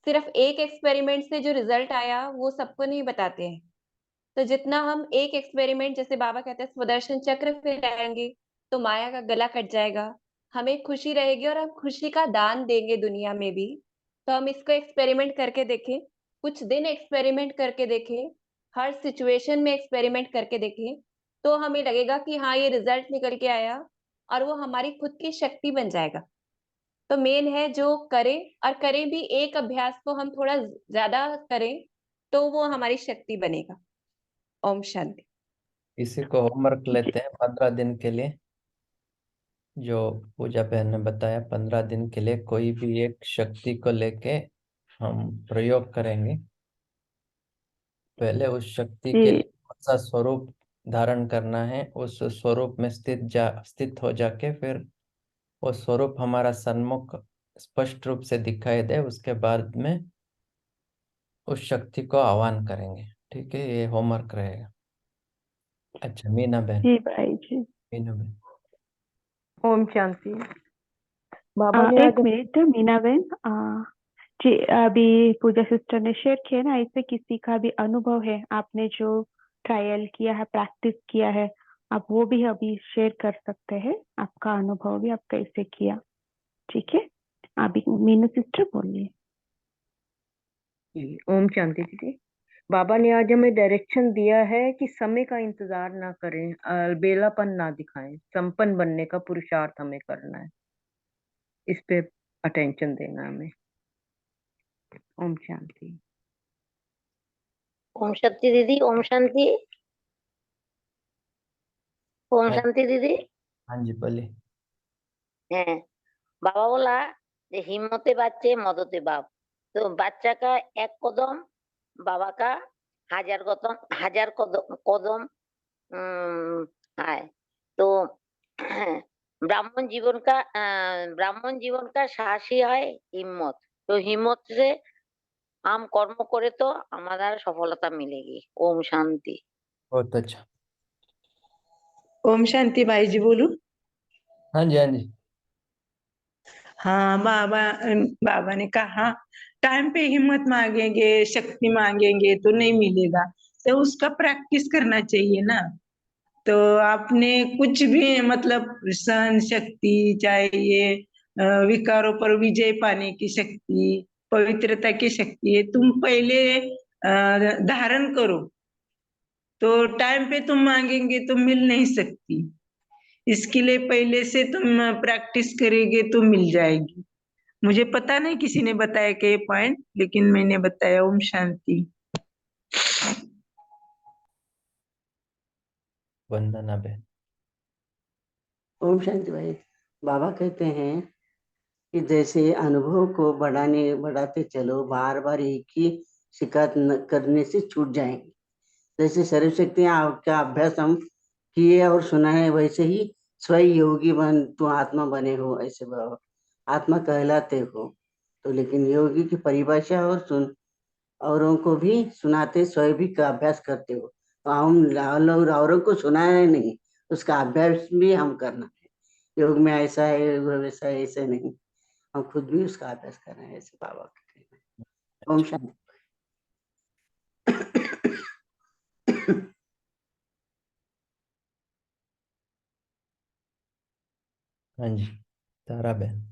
सिर्फ एक एक्सपेरिमेंट से जो रिजल्ट आया वो सबको नहीं बताते हैं। तो जितना हम एक एक्सपेरिमेंट, जैसे बाबा कहते हैं सुदर्शन चक्र फहराएंगे तो माया का गला कट जाएगा, हमें खुशी रहेगी और हम खुशी का दान देंगे दुनिया में भी। तो हम इसको एक्सपेरिमेंट करके देखें, कुछ दिन एक्सपेरिमेंट करके देखें, हर सिचुएशन में एक्सपेरिमेंट करके देखें, तो हमें लगेगा कि हाँ ये रिजल्ट निकल के आया और वो हमारी खुद की शक्ति बन जाएगा। तो मेन है जो करें, और करें भी एक अभ्यास को हम थोड़ा ज्यादा करें तो वो हमारी शक्ति बनेगा। ओम शांति। इसी को होमवर्क लेते हैं 15 दिन के लिए। जो पूजा बहन ने बताया, 15 दिन के लिए कोई भी एक शक्ति को लेके हम प्रयोग करेंगे। पहले उस शक्ति के लिए कौन सा स्वरूप धारण करना है, उस स्वरूप में स्थित हो जाके फिर वो स्वरूप हमारा सन्मुख स्पष्ट रूप से दिखाई दे, उसके बाद में उस शक्ति को आह्वान करेंगे। ठीक है, ये होमवर्क रहेगा। अच्छा, मीना बहन। जी भाई जी। मीना बहन। ओम शांति। बाबा ने एक मिनट मीना बहन। जी, अभी पूजा सिस्टर ने शेयर किया ना, इससे किसी का भी अनुभव है, आपने जो ट्रायल किया है, प्रैक्टिस किया है, आप वो भी अभी शेयर कर सकते हैं, आपका अनुभव भी, आप कैसे किया। ठीक है, अभी मीनू सिस्टर बोलिए। ओम शांति दीदी। बाबा ने आज हमें डायरेक्शन दिया है कि समय का इंतजार ना करें, अलबेलापन ना दिखाएं, संपन्न बनने का पुरुषार्थ हमें करना है, इस पे अटेंशन देना हमें। ओम शांति। ओम शांति दीदी। ओम शांति। ओम शांति दीदी। हाँ जी, बोलिए। হ্যাঁ, বাবা বলা যে হিম্মতে বাচ্চে মদতে বাপ। তো বাচ্চা का एक कदम, बाबा का हजार कदम है। तो ब्राह्मण जीवन का साहसी है हिम्मत। तो हिम्मत से हम कर्म करे तो हमारा सफलता मिलेगी। ओम शांति। बहुत अच्छा। ओम शांति भाई जी, बोलूं? हाँ जी, हाँ जी। हाँ बाबा, बाबा ने कहा टाइम पे हिम्मत मांगेंगे, शक्ति मांगेंगे तो नहीं मिलेगा, तो उसका प्रैक्टिस करना चाहिए ना। तो आपने कुछ भी मतलब सहन शक्ति, चाहे ये विकारों पर विजय पाने की शक्ति, पवित्रता की शक्ति है, तुम पहले धारण करो, तो टाइम पे तुम मांगेंगे तो मिल नहीं सकती। इसके लिए पहले से तुम प्रैक्टिस करेंगे तो मिल जाएगी। मुझे पता नहीं किसी ने बताया कि ये पॉइंट, लेकिन मैंने बताया। ओम शांति। वंदना बहन। ओम शांति भाई। बाबा कहते हैं कि जैसे अनुभव को बढ़ाते चलो, बार बार एक ही शिकायत न करने से छूट जाएंगे। जैसे शरीर शक्तियां का अभ्यास हम किए और सुना है, वैसे ही स्वयं योगी बन तुम आत्मा बने हो, ऐसे बाबा आत्मा कहलाते हो। तो लेकिन योगी की परिभाषा और सुन औरों को भी सुनाते, स्वयं भी का अभ्यास करते हो। तो हम औरों को सुनाना नहीं, उसका अभ्यास भी हम करना है। योग में ऐसा है, वैसा है, ऐसे नहीं, हम खुद भी उसका अभ्यास कर रहे हैं, ऐसे बाबा का कहना है। ओम शांति। हाँ जी, तारा बहन।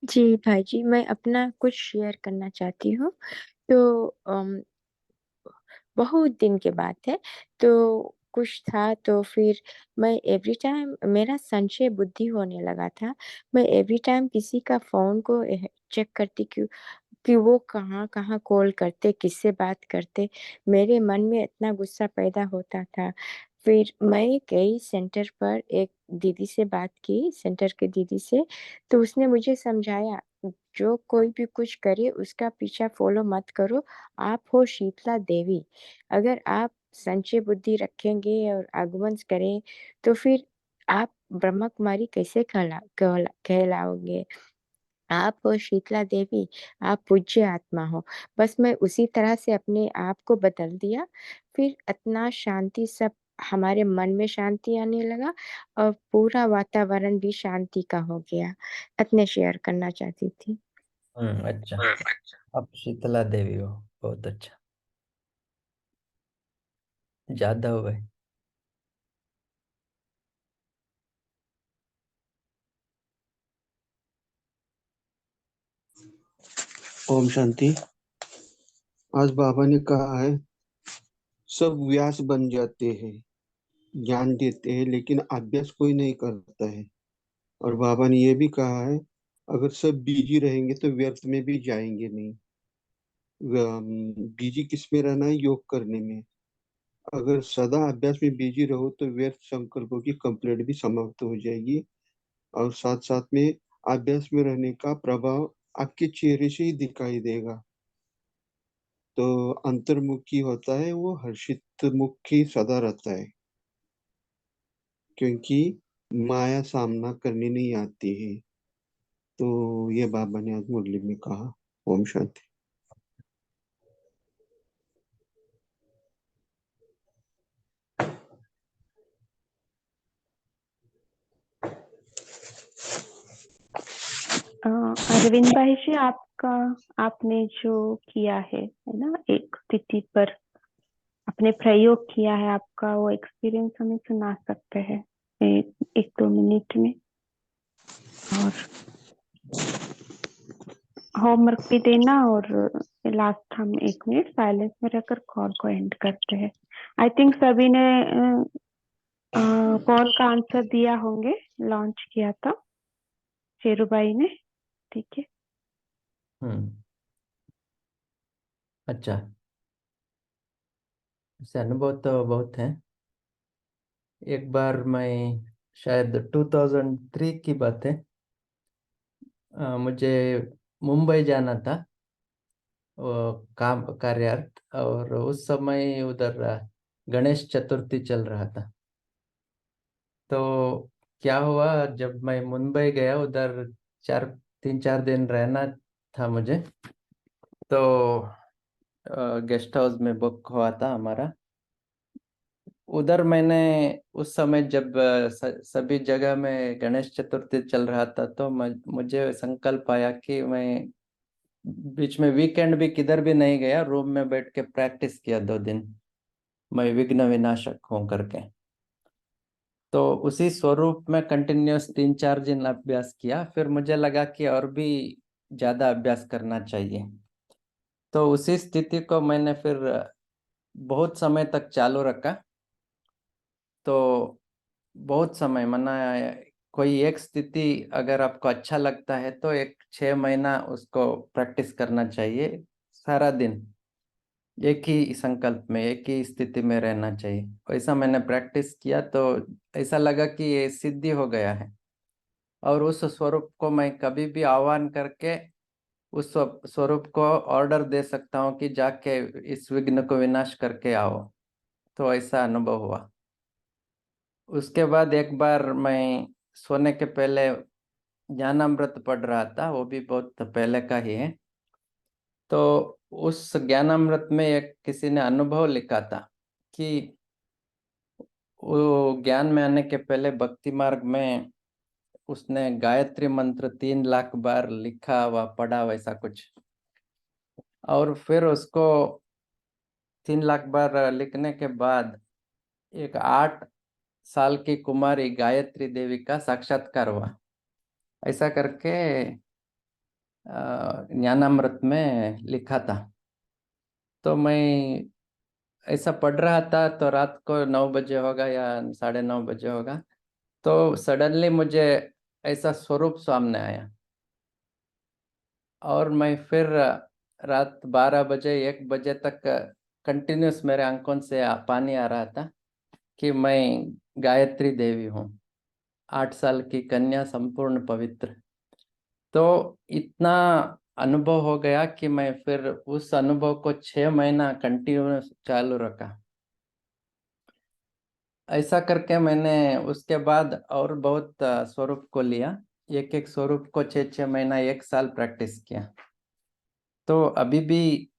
जी भाई जी, मैं अपना कुछ शेयर करना चाहती हूँ। तो बहुत दिन के बात है, तो कुछ था, तो फिर मैं एवरी टाइम मेरा संशय बुद्धि होने लगा था। मैं एवरी टाइम किसी का फोन को चेक करती कि वो कहाँ कहाँ कॉल करते, किससे बात करते। मेरे मन में इतना गुस्सा पैदा होता था। फिर मैं गई सेंटर पर, एक दीदी से बात की, सेंटर के दीदी से। तो उसने मुझे समझाया, जो कोई भी कुछ करे उसका पीछा फॉलो मत करो, आप हो शीतला देवी। अगर आप संचय बुद्धि रखेंगे और आगमन करें तो फिर आप ब्रह्मा कुमारी कैसे कहलाओगे। आप हो शीतला देवी, आप पूज्य आत्मा हो। बस मैं उसी तरह से अपने आप को बदल दिया। फिर इतना शांति, सब हमारे मन में शांति आने लगा और पूरा वातावरण भी शांति का हो गया। इतने शेयर करना चाहती थी। अच्छा, आप शीतला देवी हो, बहुत अच्छा। जादव भाई। ओम शांति। आज बाबा ने कहा है, सब व्यास बन जाते हैं, ज्ञान देते हैं, लेकिन अभ्यास कोई नहीं करता है। और बाबा ने ये भी कहा है, अगर सब बिजी रहेंगे तो व्यर्थ में भी जाएंगे नहीं। बिजी किस में रहना है? योग करने में। अगर सदा अभ्यास में बिजी रहो तो व्यर्थ संकल्पों की कंप्लेंट भी समाप्त हो जाएगी, और साथ साथ में अभ्यास में रहने का प्रभाव आपके चेहरे से ही दिखाई देगा। तो अंतर्मुखी होता है वो हर्षित मुखी सदा रहता है, क्योंकि माया सामना करनी नहीं आती है। तो ये बाबा ने आज मुरली में कहा। ओम शांति। अरविंद भाई जी, आपने जो किया है ना, एक स्थिति पर आपने प्रयोग किया है, आपका वो एक्सपीरियंस हमें सुना सकते हैं एक दो मिनट में? और होमवर्क भी देना, और लास्ट हम 1 मिनट साइलेंस में रहकर कॉल को एंड करते हैं। आई थिंक सभी ने कॉल का आंसर दिया होंगे, लॉन्च किया था शेरू भाई ने। ठीक है। अच्छा, ऐसे अनुभव तो बहुत हैं। एक बार मैं, शायद 2003 की बात है, मुझे मुंबई जाना था, वो काम कार्यार्थ। और उस समय उधर गणेश चतुर्थी चल रहा था। तो क्या हुआ, जब मैं मुंबई गया, उधर 3-4 दिन रहना था मुझे। तो गेस्ट हाउस में बुक हुआ था हमारा। उधर मैंने उस समय जब सभी जगह में गणेश चतुर्थी चल रहा था, तो मुझे संकल्प आया कि मैं बीच में वीकेंड भी किधर भी नहीं गया, रूम में बैठ के प्रैक्टिस किया 2 दिन, मैं विघ्न विनाशक हूं करके। तो उसी स्वरूप में कंटिन्यूस 3-4 दिन अभ्यास किया। फिर मुझे लगा कि और भी ज्यादा अभ्यास करना चाहिए। तो उसी स्थिति को मैंने फिर बहुत समय तक चालू रखा। तो बहुत समय माना, कोई एक स्थिति अगर आपको अच्छा लगता है तो 6 महीना उसको प्रैक्टिस करना चाहिए। सारा दिन एक ही संकल्प में, एक ही स्थिति में रहना चाहिए। वैसा मैंने प्रैक्टिस किया तो ऐसा लगा कि ये सिद्धि हो गया है, और उस स्वरूप को मैं कभी भी आह्वान करके उस स्वरूप को ऑर्डर दे सकता हूँ कि जाके इस विघ्न को विनाश करके आओ। तो ऐसा अनुभव हुआ। उसके बाद एक बार मैं सोने के पहले ज्ञानामृत पढ़ रहा था, वो भी बहुत पहले का ही है। तो उस ज्ञानामृत में एक किसी ने अनुभव लिखा था कि वो ज्ञान में आने के पहले भक्ति मार्ग में उसने गायत्री मंत्र 3 लाख बार लिखा व पढ़ा, वैसा कुछ। और फिर उसको 3 लाख बार लिखने के बाद एक 8 साल की कुमारी गायत्री देवी का साक्षात्कार हुआ, ऐसा करके ज्ञानामृत में लिखा था। तो मैं ऐसा पढ़ रहा था, तो रात को 9 बजे होगा या 9:30 बजे होगा, तो सडनली मुझे ऐसा स्वरूप सामने आया, और मैं फिर रात 12 बजे 1 बजे तक कंटिन्यूस मेरे आंखों से पानी आ रहा था कि मैं गायत्री देवी हूँ, 8 साल की कन्या, संपूर्ण पवित्र। तो इतना अनुभव हो गया कि मैं फिर उस अनुभव को 6 महीना कंटिन्यू चालू रखा। ऐसा करके मैंने उसके बाद और बहुत स्वरूप को लिया, एक एक स्वरूप को 6-6 महीना 1 साल प्रैक्टिस किया। तो अभी भी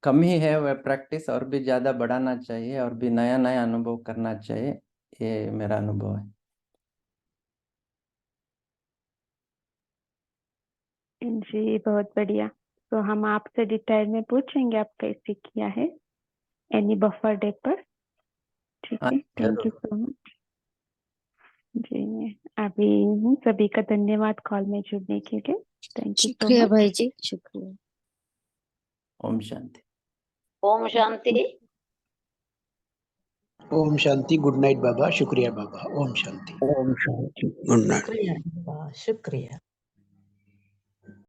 कम ही है वह प्रैक्टिस, और भी ज्यादा बढ़ाना चाहिए, और भी नया नया अनुभव करना चाहिए। ये मेरा अनुभव है। जी, बहुत बढ़िया। तो हम आपसे डिटेल में पूछेंगे आप कैसे किया है एनी बफर डे पर। ठीक हाँ, है, थैंक यू सो मच। जी, अभी सभी का धन्यवाद कॉल में जुड़ने के लिए। थैंक यू सो शुक्रिया मच। भाई जी, शुक्रिया। ओम शांति। ओम शांति। ओम शांति। गुड नाइट बाबा। शुक्रिया बाबा। ओम शांति। ओम शांति। Good night. शुक्रिया बाबा, शुक्रिया।